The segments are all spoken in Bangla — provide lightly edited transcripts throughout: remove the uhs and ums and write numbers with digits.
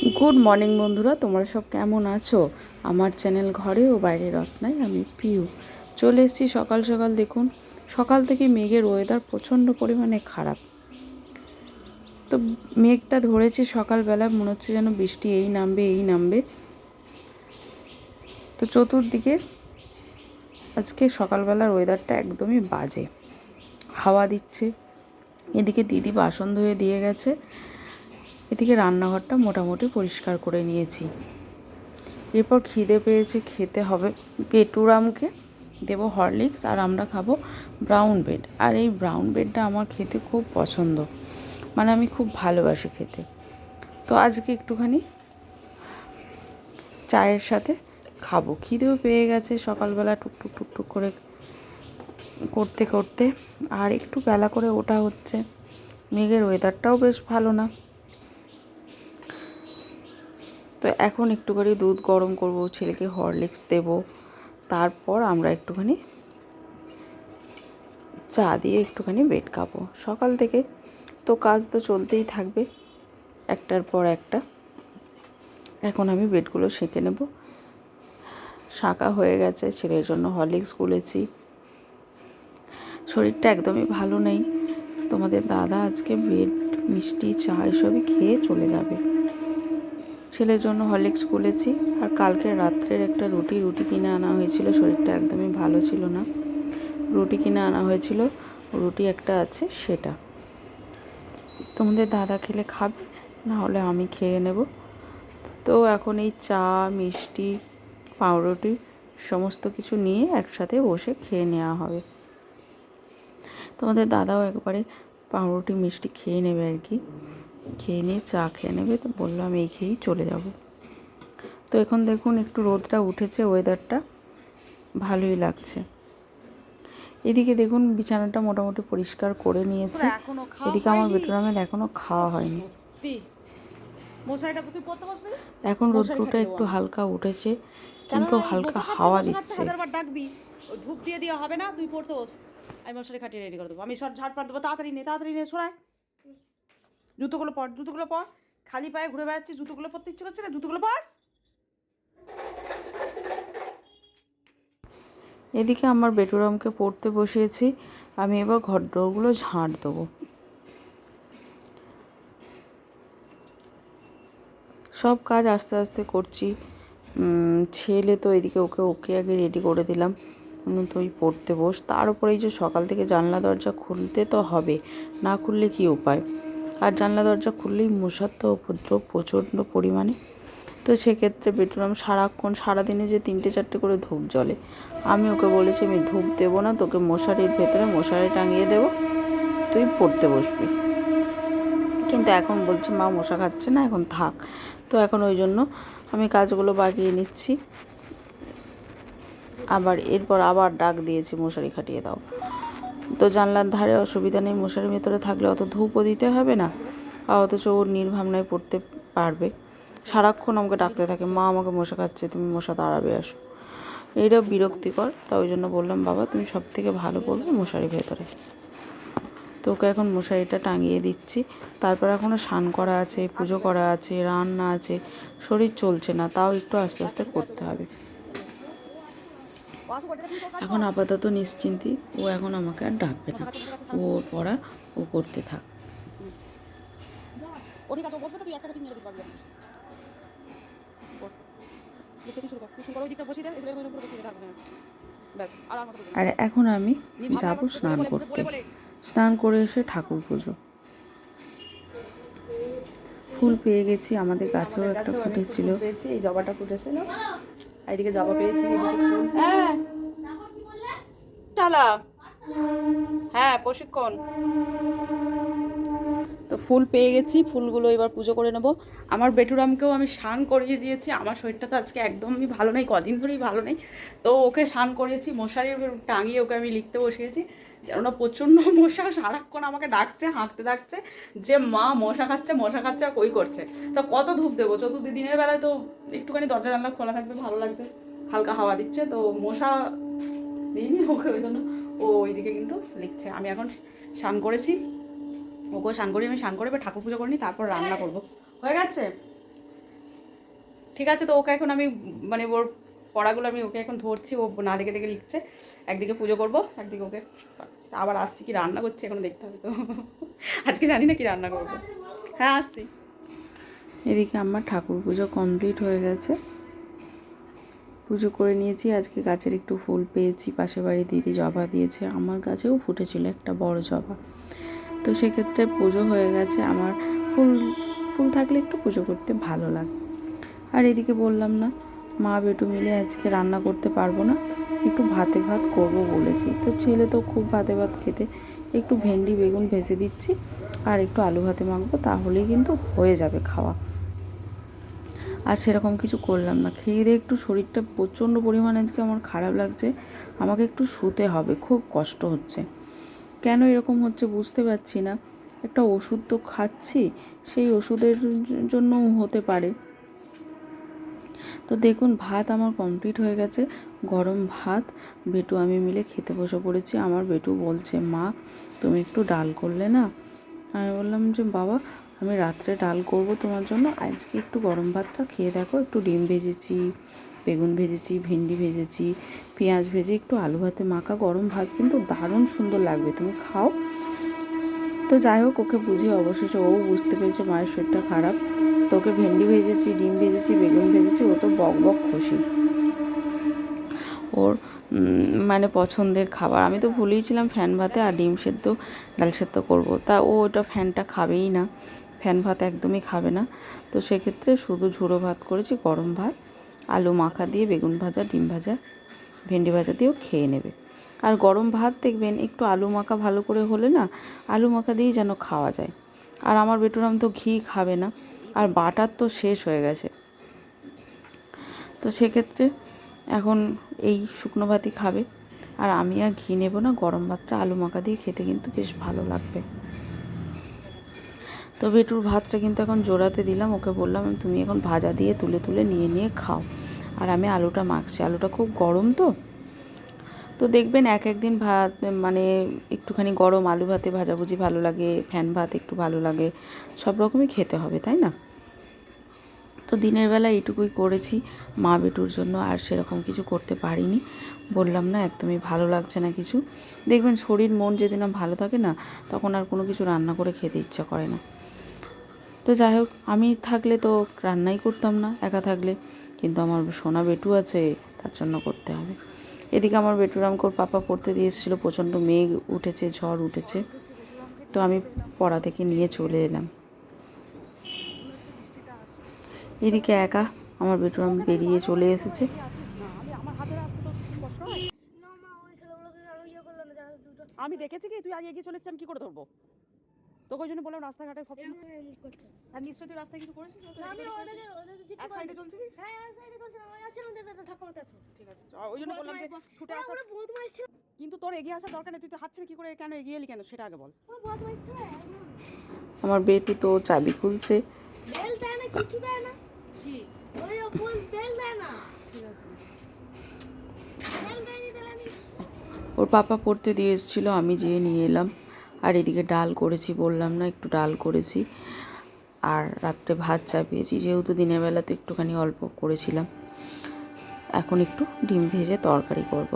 গুড মর্নিং বন্ধুরা, তোমরা সব কেমন আছো? আমার চ্যানেল ঘরে ও বাইরে রত্নায় আমি পিউ চলে এসেছি সকাল সকাল। দেখুন, সকাল থেকে মেঘের ওয়েদার প্রচণ্ড পরিমাণে খারাপ। তো মেঘটা ধরেছে সকালবেলা, মনে হচ্ছে যেন বৃষ্টি এই নামবে। তো চতুর্দিকে আজকে সকালবেলার ওয়েদারটা একদমই বাজে, হাওয়া দিচ্ছে। এদিকে দিদি বাসন ধুয়ে দিয়ে গেছে, এদিকে রান্নাঘরটা মোটামুটি পরিষ্কার করে নিয়েছি। এরপর খিদে পেয়েছে, খেতে হবে। পেটুরামকে দেবো হরলিক্স আর আমরা খাবো ব্রাউন ব্রেড। আর এই ব্রাউন ব্রেডটা আমার খেতে খুব পছন্দ, মানে আমি খুব ভালোবাসি খেতে। তো আজকে একটুখানি চায়ের সাথে খাবো। খিদেও পেয়ে গেছে সকালবেলা টুকটুক টুকটুক করে করতে করতে, আর একটু বেলা করে ওঠা হচ্ছে। মেঘের ওয়েদারটাও বেশ ভালো না। তো এখন একটু করে দুধ গরম করব, ছেলেকে হরলিক্স দেব, তারপর আমরা একটুখানি চা দিয়ে একটুখানি বেড খাবো। সকাল থেকে তো কাজ তো চলতেই থাকবে একটার পর একটা। এখন আমি বেডগুলো সেঁকে নেব। শাঁকা হয়ে গেছে, ছেলের জন্য হরলিক্স গুলেছি। শরীরটা একদমই ভালো নেই। তোমাদের দাদা আজকে বেড, মিষ্টি, চা এসবই খেয়ে চলে যাবে। ছেলের জন্য হরলিক্স গুলেছি। আর কালকে রাত্রের একটা রুটি কিনে আনা হয়েছিল, শরীরটা একদমই ভালো ছিল না। রুটি কিনে আনা হয়েছিল, রুটি একটা আছে সেটা। তোমাদের দাদা খেলে খাবে, না হলে আমি খেয়ে নেব। তো এখন এই চা, মিষ্টি, পাউরুটি সমস্ত কিছু নিয়ে একসাথে বসে খেয়ে নেওয়া হবে। তোমাদের দাদাও একবারে পাউরুটি মিষ্টি খেয়ে নেবে আর কি, খেয়ে নিয়ে চা খেয়ে নেবে। তো বললাম এই খেয়েই চলে যাব। তো এখন দেখুন একটু রোদটা উঠেছে, ওয়েদারটা ভালোই লাগছে। এদিকে দেখুন বিছানাটা মোটামুটি পরিষ্কার করে নিয়েছে। এদিকে আমার বেটুরামের এখনও খাওয়া হয়নি। এখন রোদ্রটা একটু হালকা উঠেছে, কিন্তু হালকা হাওয়া দিচ্ছে। ডাকবি ওই ধূপ দিয়ে দেওয়া হবে না, তুই পড়তে বস। আমি মশারি খাটিয়ে রেডি করে দেবো, আমি সব ঝাড় দেবো। তাড়াতাড়ি নে সরাই। জুতোগুলো পর। খালি পায়ে ঘুরে বেড়াচ্ছি, জুতোগুলো পরতে ইচ্ছে করছে না, জুতোগুলো পর। এদিকে আমার বেটুরামকে পড়তে বসিয়েছি। আমি এবার ঘর ডোরগুলো ঝাঁট দেবো। সব কাজ আস্তে আস্তে করছি। ছেলে তো এদিকে ওকে আগে রেডি করে দিলাম, তুই পড়তে বস। তার উপরে এই যে সকাল থেকে জানলা দরজা খুলতে তো হবে, না খুললে কী উপায়। আর জানলা দরজা খুললেই মশার তো উপদ্রব প্রচণ্ড পরিমাণে। তো সেক্ষেত্রে বেটুরাম সারাদিনে যে 3-4টে করে ধূপ জ্বলে। আমি ওকে বলেছি আমি ধূপ দেবো না, তোকে মশারির ভেতরে মশারি টাঙিয়ে দেবো, তুই পড়তে বসবি। কিন্তু এখন বলছে মা মশা খাচ্ছে না, এখন থাক। তো এখন ওই জন্য আমি কাজগুলো বাগিয়ে নিচ্ছি। এরপর আবার ডাক দিয়েছি মশারি খাটিয়ে দাও। তো জানলার ধারে অসুবিধা নেই, মশারির ভেতরে থাকলে অত ধূপও দিতে হবে না, অথচ ওর নির্ভাবনায় পড়তে পারবে। সারাক্ষণ আমাকে ডাকতে থাকে, মা আমাকে মশা খাচ্ছে, তুমি মশা তাড়াবে আসো। এইটাও বিরক্তিকর। তা ওই জন্য বললাম বাবা তুমি সব থেকে ভালো পড়বে মশারির ভেতরে। তো ওকে এখন মশারিটা টাঙিয়ে দিচ্ছি। তারপর এখনও স্নান করা আছে, পুজো করা আছে, রান্না আছে, শরীর চলছে না, তাও একটু আস্তে আস্তে করতে হবে। এখন আপাতত নিশ্চিন্তি, ও এখন আমাকে আর ডাকবে না, ও পড়া ও করতে থাক। আর এখন আমি যাব স্নান করতে। স্নান করে এসে ঠাকুর পুজো। ফুল পেয়ে গেছি, আমাদের গাছেও একটা ফুটেছিল। এই জবাটা ফুটেছিল, এদিকে জবা পেয়েছি, হ্যাঁ চালা, হ্যাঁ প্রশিক্ষণ। তো ফুল পেয়ে গেছি, ফুলগুলো এবার পুজো করে নেব। আমার বেটুরামকেও আমি স্নান করিয়ে দিয়েছি। আমার শরীরটা তো আজকে একদমই ভালো নেই, কদিন ধরেই ভালো নেই। তো ওকে স্নান করিয়েছি, মশারি টাঙিয়ে ওকে আমি লিখতে বসিয়েছি। কেননা প্রচণ্ড মশা, সারাক্ষণ আমাকে ডাকছে, হাঁকতে ডাকছে যে মা মশা খাচ্ছে আর কই করছে। তো কত ধূপ দেবো, চতুর্থ দিনের বেলায় তো একটুখানি দরজা জানলা খোলা থাকবে, ভালো লাগছে, হালকা হাওয়া দিচ্ছে। তো মশা দিইনি ওকে, ওই জন্য ও ওইদিকে কিন্তু লিখছে। আমি এখন স্নান করেছি, ওকেও স্নান করি, আমি স্নান করে এবার ঠাকুর পুজো করে নিই, তারপর রান্না করবো। হয়ে গেছে? ঠিক আছে, তো ওকে এখন আমি মানে ওর পড়াগুলো আমি ওকে এখন ধরছি, ও না দেখে দেখে লিখছে। একদিকে পুজো করব, একদিকে ওকে আবার আসছি, কি রান্না করছি এখনো দেখতে হবে তো। আজকে জানি না কি রান্না করবো। হ্যাঁ আসছি। এদিকে আমার ঠাকুর পুজো কমপ্লিট হয়ে গেছে, পুজো করে নিয়েছি। আজকে গাছের একটু ফুল পেয়েছি, পাশের বাড়ি দিদি জবা দিয়েছে, আমার গাছেও ফুটেছিল একটা বড় জবা। তো সেক্ষেত্রে পুজো হয়ে গেছে। আমার ফুল ফুল থাকলে একটু পুজো করতে ভালো লাগে। আর এদিকে বললাম না, মা বেটু মিলে আজকে রান্না করতে পারবো না, একটু ভাতে ভাত করব বলেছি। তো ছেলে তো খুব ভাতে ভাত খেতে, একটু ভেন্ডি বেগুন ভেজে দিচ্ছি আর একটু আলু ভাতে মাখবো, তাহলেই কিন্তু হয়ে যাবে খাওয়া। আর সেরকম কিছু করলাম না, খেয়ে দিয়ে একটু শরীরটা প্রচণ্ড পরিমাণে আজকে আমার খারাপ লাগছে, আমাকে একটু শুতে হবে, খুব কষ্ট হচ্ছে। কেন এরকম হচ্ছে বুঝতে পারছি না। একটা ওষুধ তো খাচ্ছি, সেই ওষুধের জন্য হতে পারে। তো দেখুন, ভাত আমার কমপ্লিট হয়ে গেছে, গরম ভাত বেটু আমি মিলে খেতে বসে পড়েছি। আমার বেটু বলছে, মা তুমি একটু ডাল করলে না। আমি বললাম যে বাবা, আমি রাত্রে ডাল করব তোমার জন্য, আজকে একটু গরম ভাতটা খেয়ে দেখো, একটু ডিম ভেজেছি, বেগুন ভেজেছি, ভেন্ডি ভেজেছি, পেঁয়াজ ভেজে একটু আলু ভাতে মাখা গরম ভাত কিন্তু দারুণ সুন্দর লাগবে, তুমি খাও। তো যাই হোক, ওকে বুঝিয়ে অবশেষে ও বুঝতে পেরেছে মায়ের শরীরটা খারাপ। তো ওকে ভেন্ডি ভেজেছি, ডিম ভেজেছি, বেগুন ভেজেছি, ও তো বক বক খুশি। ওর মানে পছন্দের খাবার। আমি তো ভুলেইছিলাম ফ্যান ভাতে আর ডিম সেদ্ধ ডাল সেদ্ধ করবো, তা ও ওটা ফ্যানটা খাবেই না, ফ্যান ভাত একদমই খাবে না। তো সেক্ষেত্রে শুধু ঝুড়ো ভাত করেছি, গরম ভাত আলু মাখা দিয়ে, বেগুন ভাজা, ডিম ভাজা, ভেন্ডি ভাজা দিয়েও খেয়ে নেবে। আর গরম ভাত দেখবেন একটু আলু মাখা ভালো করে হলে না, আলু মাখা দিয়েই যেন খাওয়া যায়। আর আমার বেটুরাম তো ঘি খাবে না, আর বাটার তো শেষ হয়ে গেছে। তো সেক্ষেত্রে এখন এই শুকনো ভাতই খাবে, আর আমি আর ঘি নেব না, গরম ভাতটা আলু মাখা দিয়ে খেতে কিন্তু বেশ ভালো লাগবে। তো বেটুর ভাতটা কিন্তু এখন জোড়াতে দিলাম, ওকে বললাম তুমি এখন ভাজা দিয়ে তুলে তুলে নিয়ে নিয়ে খাও, আর আমি আলুটা মাখছি, আলুটা খুব গরম তো। তো দেখবেন এক একদিন ভাত মানে একটুখানি গরম আলু ভাতে ভাজাভুজি ভালো লাগে, ফ্যান ভাত একটু ভালো লাগে, সব রকমই খেতে হবে, তাই না? তো দিনের বেলা এইটুকুই করেছি মা বেটুর জন্য, আর সেরকম কিছু করতে পারিনি। বললাম না, একদমই ভালো লাগছে না কিছু। দেখবেন শরীর মন যেদিন ভালো থাকে না, তখন আর কোনো কিছু রান্না করে খেতে ইচ্ছা করে না। তো যাই হোক, আমি থাকলে তো রান্নাই করতাম না একা থাকলে, কিন্তু আমার সোনা বেটু আছে, তার জন্য করতে হবে। এদিকে আমার বেটুরামকে ওর পাপা পড়তে দিয়ে এসেছিলো, প্রচণ্ড মেঘ উঠেছে, ঝড় উঠেছে, তো আমি পড়া থেকে নিয়ে চলে এলাম। এদিকে একা আমার বেটুরাম বেরিয়ে চলে এসেছে। আমি দেখেছি কি তুই আগে এগিয়ে চলেছিস, আমি কি করে ধরবো তোকে? ওই জন্য বললাম রাস্তাঘাটে সব আর নিশ্চয়ই তুই রাস্তায় কিছু করেছিস, এক সাইডে চলছিস। ঠিক আছে, ওই জন্য বললাম যে ছুটে আসা, কিন্তু তোর এগিয়ে আসার দরকার নেই, তুই তো হাত ছেড়ে কি করে কেন এগিয়ে এলি কেন সেটা আগে বল। আমার বেটু তো চাবি খুলছে। ওর পাপা পড়তে দিয়ে এসেছিলো, আমি যেয়ে নিয়ে এলাম। আর এদিকে ডাল করেছি, বললাম না, একটু ডাল করেছি, আর রাত্রে ভাত চাপিয়েছি, যেহেতু দিনের বেলা তো একটুখানি অল্প করেছিলাম। এখন একটু ডিম ভেজে তরকারি করব।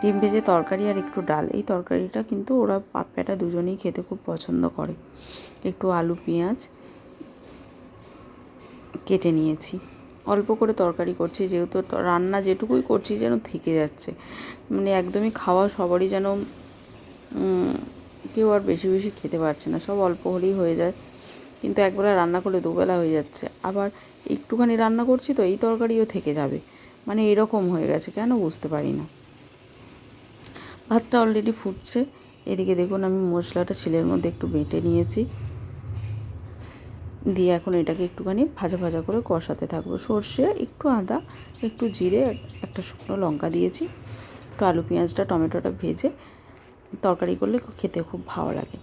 ডিম ভেজে তরকারি আর একটু ডাল, এই তরকারিটা কিন্তু ওরা পাপ্পাটা দুজনেই খেতে খুব পছন্দ করে। একটু আলু পেঁয়াজ কেটে নিয়েছি, অল্প করে তরকারি করছি, যেহেতু রান্না যেটুকুই করছি যেন থেকে যাচ্ছে, মানে একদমই খাওয়া সবারই যেন কেউ আর বেশি বেশি খেতে পারছে না, সব অল্প হলেই হয়ে যায়। কিন্তু একবেলা রান্না করলে দুবেলা হয়ে যাচ্ছে, আবার একটুখানি রান্না করছি তো এই তরকারিও থেকে যাবে, মানে এরকম হয়ে গেছে, কেন বুঝতে পারি না। ভাতটা অলরেডি ফুটছে। এদিকে দেখুন, আমি মশলাটা শিলের মধ্যে একটু বেটে নিয়েছি, দিয়ে এখন এটাকে একটুখানি ভাজা ভাজা করে কষাতে থাকবো। সর্ষে, একটু আদা, একটু জিরে, একটা শুকনো লঙ্কা দিয়েছি, একটু আলু পেঁয়াজটা টমেটোটা ভেজে তরকারি করলে খেতে খুব ভালো লাগে।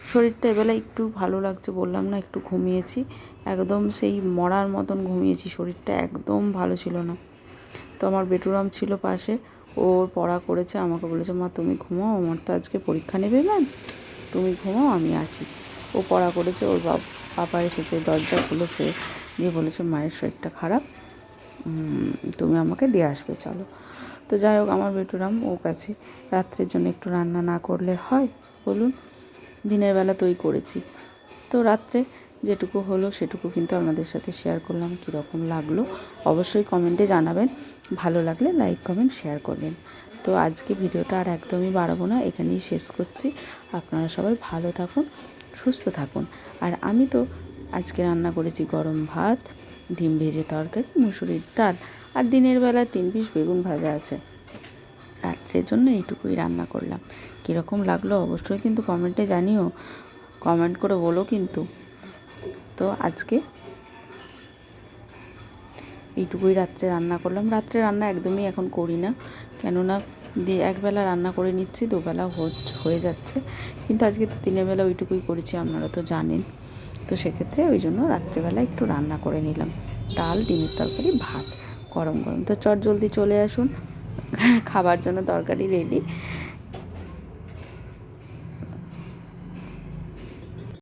শরীরটা এবেলা একটু ভালো লাগছে, বললাম না, একটু ঘুমিয়েছি, একদম সেই মরার মতন ঘুমিয়েছি, শরীরটা একদম ভালো ছিল না। তো আমার বেটুরাম ছিল পাশে, ওর পড়া করেছে, আমাকে বলেছে মা তুমি ঘুমাও, আমার তো আজকে পরীক্ষা নেবে ম্যাম, তুমি ঘুমাও, আমি আছি। ও পড়া করেছে, ওর পাপা এসেছে, দরজা খুলেছে, দিয়ে বলেছে মায়ের শরীরটা খারাপ, তুমি আমাকে দিয়ে আসবে চলো। তো যাই হোক, আমার বেটুরাম ও কাছে রাত্রের জন্য একটু রান্না না করলে হয় বলুন? দিনের বেলা তো করেছি, তো রাত্রে যেটুকু হলো সেটুকু কিন্তু আপনাদের সাথে শেয়ার করলাম। কীরকম লাগলো অবশ্যই কমেন্টে জানাবেন, ভালো লাগলে লাইক কমেন্ট শেয়ার করবেন। তো আজকে ভিডিওটা আর একদমই বাড়াবো না, এখানেই শেষ করছি। আপনারা সবাই ভালো থাকুন, সুস্থ থাকুন। আর আমি তো আজকে রান্না করেছি গরম ভাত, ডিম ভেজে তরকারি, মুসুরির ডাল, আর দিনের বেলা 3 পিস বেগুন ভাজা আছে। রাত্রের জন্য এইটুকুই রান্না করলাম। কীরকম লাগলো অবশ্যই কিন্তু কমেন্টে জানিও, কমেন্ট করে বলো কিন্তু। তো আজকে এইটুকুই রাত্রে রান্না করলাম। রাত্রে রান্না একদমই এখন করি না, কেননা একবেলা রান্না করে নিচ্ছি, দুবেলা হয়ে যাচ্ছে। কিন্তু আজকে তো দিনের বেলা ওইটুকুই করেছি, আপনারা তো জানেন। তো সেক্ষেত্রে ওই জন্য রাত্রেবেলা একটু রান্না করে নিলাম, ডাল, ডিমের তরকারি, ভাত গরম গরম। তো চট জলদি চলে আসুন, খাবার জন্য তরকারি রেডি।